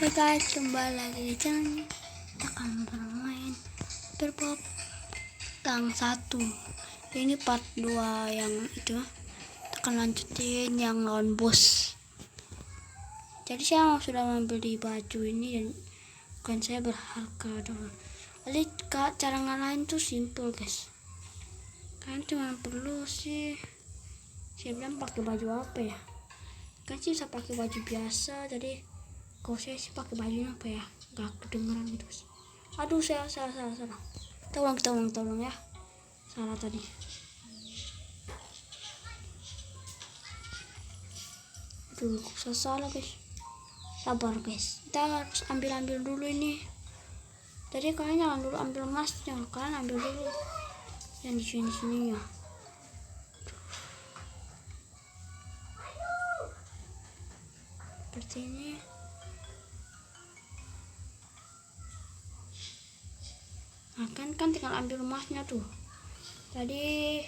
Oke guys, kembali lagi di channel. Kita akan bermain Berpop yang 1. Ini part 2 yang itu. Kita akan lanjutin yang lawan bos. Jadi saya sudah membeli baju ini dan bukan saya berharga dong. Jadi cara ngalahin tuh simple guys. Kalian cuma perlu sih, saya bilang pakai baju apa ya? Kan sih bisa pakai baju biasa. Jadi kalau saya sih pakai bajunya apa ya, nggak kedengeran gitu. Aduh, saya salah. Tolong ya, salah tadi. Aduh, saya salah guys. Sabar guys, kita harus ambil dulu ini. Jadi kalian jangan dulu ambil emasnya, kalian ambil dulu yang di sini ya. Seperti ini. Nah, kan tinggal ambil emasnya tuh. Jadi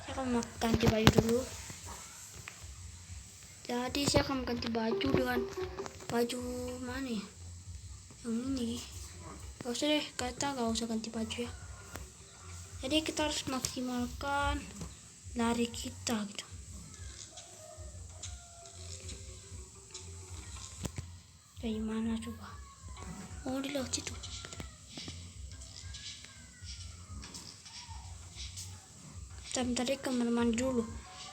saya akan ganti baju dulu. Jadi saya akan ganti baju dengan baju mana ya? Yang ini. Gak usah deh, gak usah ganti baju ya. Jadi kita harus maksimalkan lari kita gitu. Dari mana coba? Oh, di laut situ. Tadi kamar mandi dulu.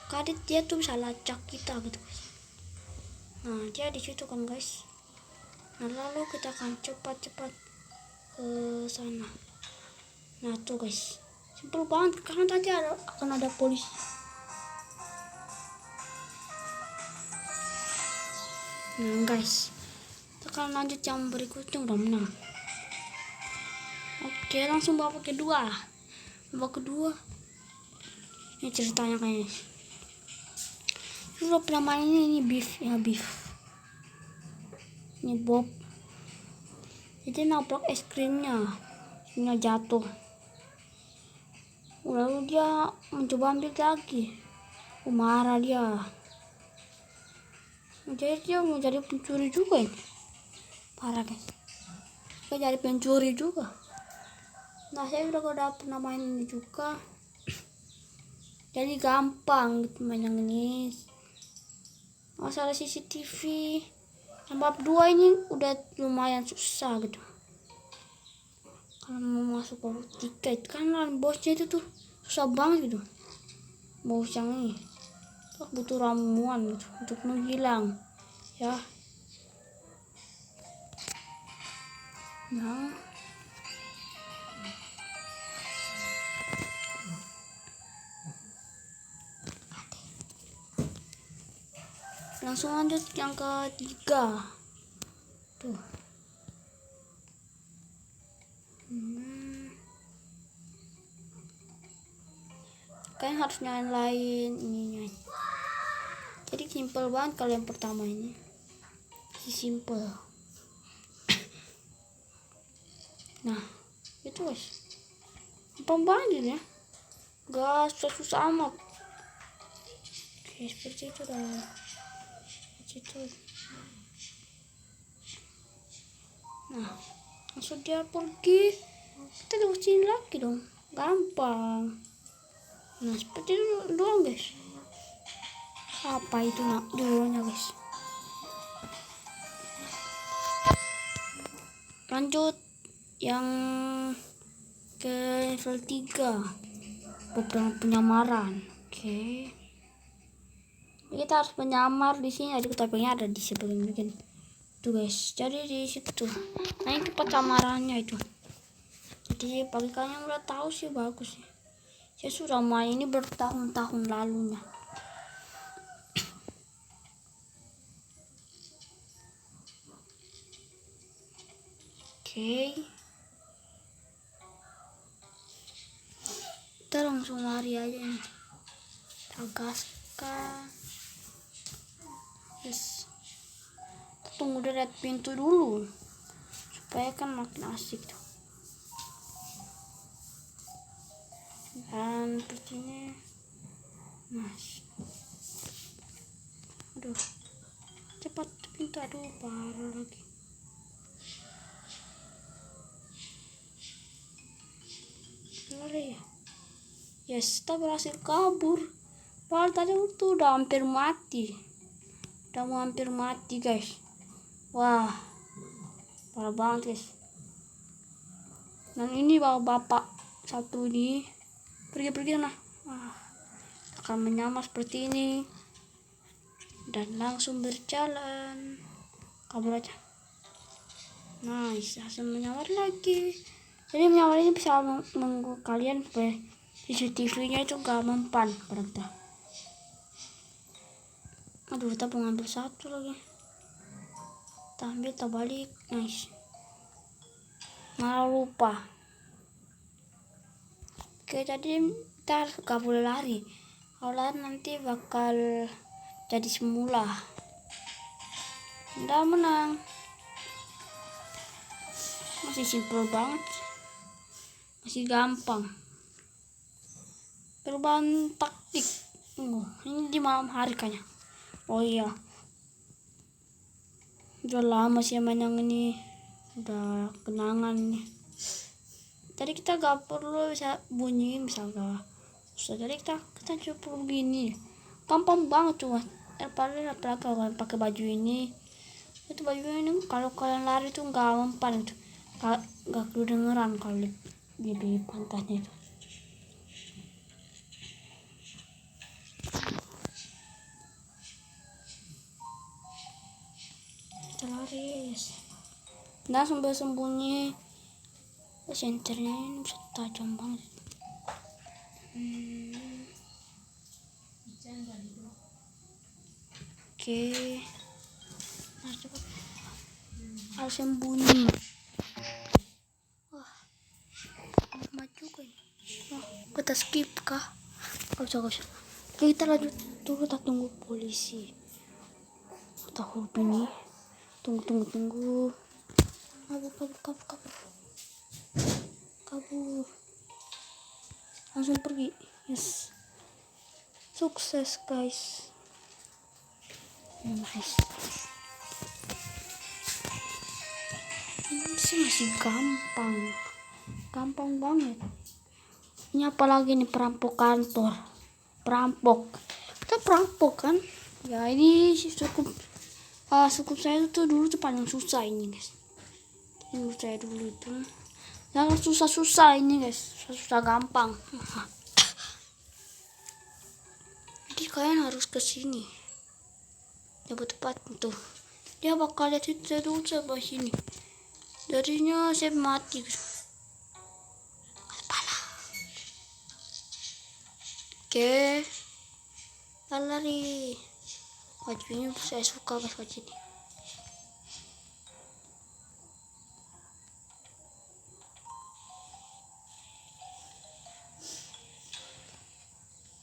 Kadit dia tuh bisa lacak kita gitu guys. Nah, dia di situ kan guys. Nah, lalu kita akan cepat ke sana. Nah tuh guys, simpel banget karena tadi akan ada polisi. Nah guys, kita akan lanjut yang berikutnya, udah menang. Oke, langsung babak kedua. Ini ceritanya kayaknya. Udah pernah main ini beef. Ini Bob. Jadi nabrak es krimnya jatuh. Lalu dia mencoba ambil lagi. Marah dia. Jadi dia mau jadi pencuri juga ini. Parah guys. Dia jadi pencuri juga. Nah, saya udah pernah main ini juga. Jadi gampang gitu main yang ini. Masalah CCTV bab 2 ini udah lumayan susah gitu. Kalau mau masuk ke tiket kan bosnya itu tuh susah banget gitu. Bos yang ini butuh ramuan gitu untuk menghilang ya. Nah, langsung lanjut yang ketiga tuh. Kalian harus nyalain ininya. Jadi simple banget kalau yang pertama ini. Simple. Nah, itu guys. Gampang banget ya. Gak susah amat. Oke, seperti itu dah. Situ. Nah, langsung dia pergi. Kita tunggu sini lagi dong. Gampang. Nah, seperti itu doang guys. Apa itu dulunya guys? Lanjut yang ke level 3. Beberapa penyamaran. Oke. Kita harus menyamar di sini. Aduh, tapenya ada di sebelum bikin. Tuh guys, jadi di situ. Nah, ini penyamarannya itu. Jadi bagi kalian yang udah tahu sih bagus sih. Saya sudah main ini bertahun-tahun lalunya. Oke. Kita langsung lari aja nih. Kita gaskan. Yes. Kita tunggu di red pintu dulu. Supaya kan makin asik tuh. Dan sepertinya. Mas. Aduh. Cepat pintu, aduh parah lagi. lari. Yes, kita berhasil kabur. Padahal tadi tuh udah hampir mati. Udah mau hampir mati guys. Wah, parah banget guys. Dan ini bapak satu ini pergi sana. Wah, akan menyamar seperti ini. Dan langsung berjalan. Kabur aja. Nice, langsung menyamar lagi. Jadi menyamar ini bisa mengganggu kalian supaya CCTV-nya itu gak mempan pada kita. Aduh, kita mau ngambil satu lagi. Kita ambil, kita balik. Nice. Malah lupa. Oke, jadi kita gak boleh lari. Kalau lari nanti bakal jadi semula. Udah menang. Masih simple banget. Masih gampang. Perubahan taktik. Ini di malam hari kayaknya. Oh iya. Udah lama sih main yang ini. Udah kenangan nih. Tadi kita gak perlu bisa bunyiin, bisa gak susah. Jadi kita coba begini. Gampang banget cuma. Apalagi kalau kalian pakai baju ini. Itu baju ini kalau kalian lari tuh gak mempan itu. Gak kedengeran kalau di pantatnya itu. Kita lari. Nah, sambil sembunyi. Senternya ini bisa tajam banget. Oke. Nah, coba. Harus sembunyi. Wah, maju kan. Wah, kita skip kah? Gak usah. Oke, kita lanjut dulu. Kita tunggu polisi. Kita huruf ini. Tunggu. Kabur. Langsung pergi. Yes. Sukses guys. Nice. Ini sih masih gampang banget. Ini apalagi nih perampok kantor. Kita perampok kan? Ya ini cukup saya tuh dulu tuh paling susah ini guys. Ini saya dulu itu. Jangan susah ini guys. Susah gampang. Jadi kalian harus kesini. Coba tepat tuh. Dia bakal lihat itu saya dulu sampai sini. Darinya saya mati guys. Kepala. Oke. Lari. Bajunya saya suka guys baju ini.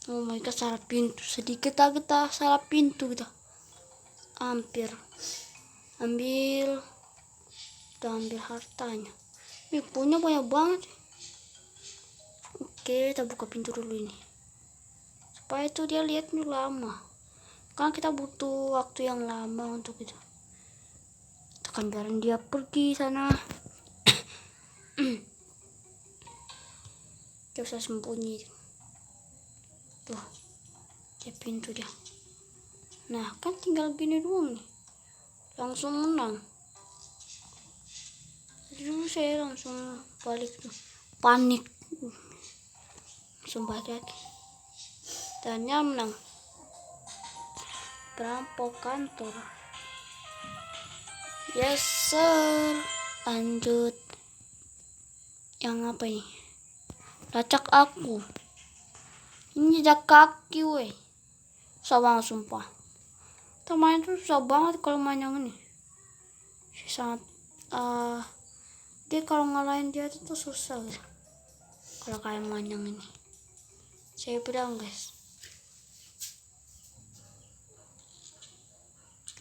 Oh my god, salah pintu. Sedikit lagi kita salah pintu kita. Hampir. Ambil hartanya. Ini punya banyak banget. Oke, kita buka pintu dulu ini. Supaya itu dia lihat ini lama. Kan kita butuh waktu yang lama untuk itu. Tekan biarin dia pergi sana. Dia bisa sembunyi. Tuh, dia pintu dia. Nah, kan tinggal gini doang nih. Langsung menang. Jadi saya langsung balik tuh. Panik. Langsung balik lagi. Dan dia menang. Perampok kantor. Yes sir. Lanjut. Yang apa ini? Lacak aku. Ini jejak kaki weh. Susah banget sumpah. Teman itu susah banget kalau main yang ini. Sangat dia kalau ngalahin dia itu tuh susah guys. Kalau kalian main yang ini. Saya bilang guys.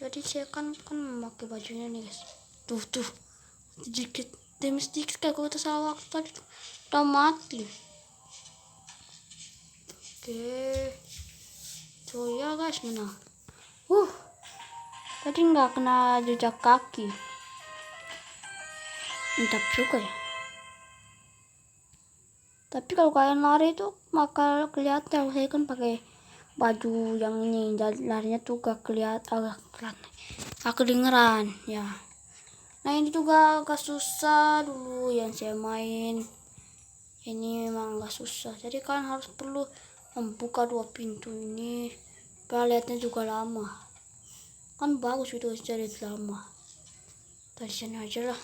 Jadi saya kan memakai bajunya nih guys. Tuh sedikit demi sedikit kayak gue salah waktu tadi tuh udah mati. Oke, so ya guys menang. Tadi nggak kena jejak kaki. Mantap juga ya. Tapi kalau kalian lari itu bakal kelihatan. Saya kan pakai baju yang ini, jadi larinya tuh gak kelihatan, agak kedengeran ya. Nah ini juga agak susah dulu yang saya main. Ini memang agak susah. Jadi kalian harus perlu membuka 2 pintu ini. Lihatnya juga lama. Kan bagus itu jadi lama. Dari sini aja lah.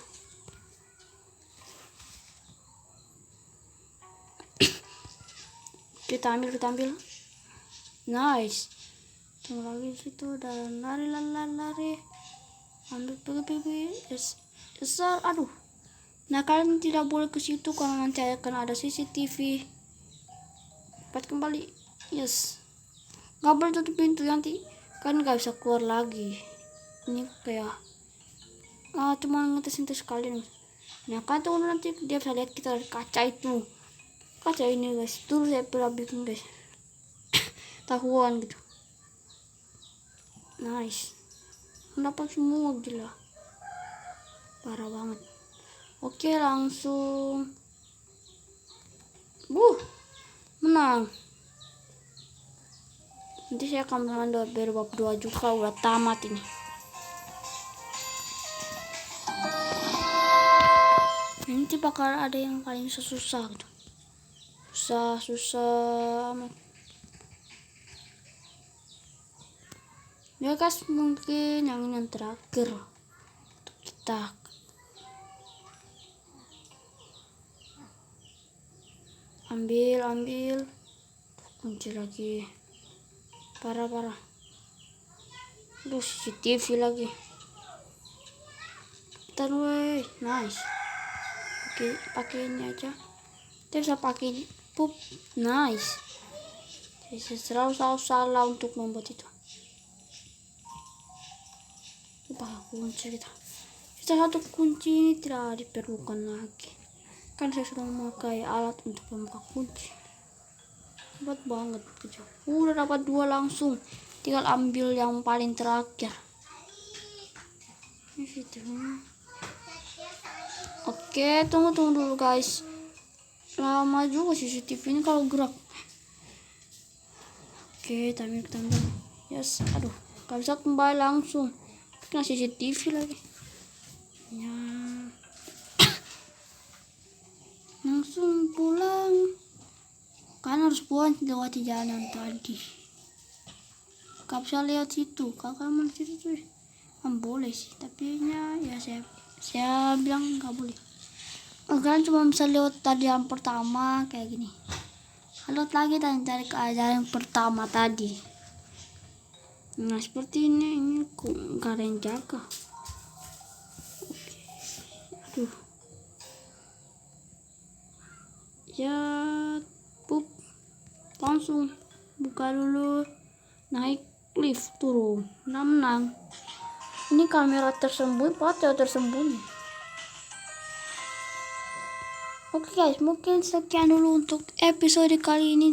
Kita ambil. Nice. Tunggu lagi situ dan lari. Ambil pergi. Besar. Aduh. Nah kalian tidak boleh ke situ karena nanti akan ada CCTV. Cepat kembali. Yes. Gak boleh tutup pintu nanti kan gak bisa keluar lagi. Ini kayak cuma ngetesin sekali. Nah kan tuh nanti dia bisa lihat kita dari kaca itu. Kaca ini guys, dulu saya pernah bikin guys. Tahuan gitu. Nice. Dapat semua gila. Parah banget. Oke langsung. Menang. Nanti saya akan menang berbab 2 juga udah tamat ini. Nanti bakal ada yang paling susah gitu. Susah amat. Ya guys, mungkin yang ini yang terakhir untuk kita. Ambil. Kunci lagi. Parah. Aduh, CCTV lagi. Bentar weh. Nice. Oke, pakai ini aja. Kita bisa pakai pup. Nice. Saya selalu salah untuk membuat itu. Pakai kunci kita. Satu kunci ini tidak diperlukan lagi. Kan saya sudah memakai alat untuk membuka kunci. Hebat banget gitu. Udah dapat 2 langsung. Tinggal ambil yang paling terakhir. Ini videonya. Oke, tunggu dulu guys. Lama juga CCTV ini kalau gerak. Oke, kita ambil. Yes, aduh, gak bisa kembali langsung. Kena CCTV lagi. Ya. Langsung pulang. Kan harus pulang lewati jalan tadi. Gak bisa lewat situ. Kakak mau situ tuh. Boleh sih, tapi ya saya bilang gak boleh. Kalian cuma bisa lewat tadi yang pertama kayak gini. Lewat lagi dan cari ke jalan yang pertama tadi. Nah seperti ini kok gak ada yang jaga. Oke. Aduh. Ya pup. Langsung buka dulu. Naik lift turun. Menang. Ini kamera tersembunyi, foto tersembunyi. Oke guys, mungkin sekian dulu untuk episode kali ini.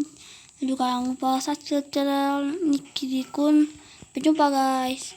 Juga jangan lupa subscribe channel Niki Dikun. Sampai jumpa guys.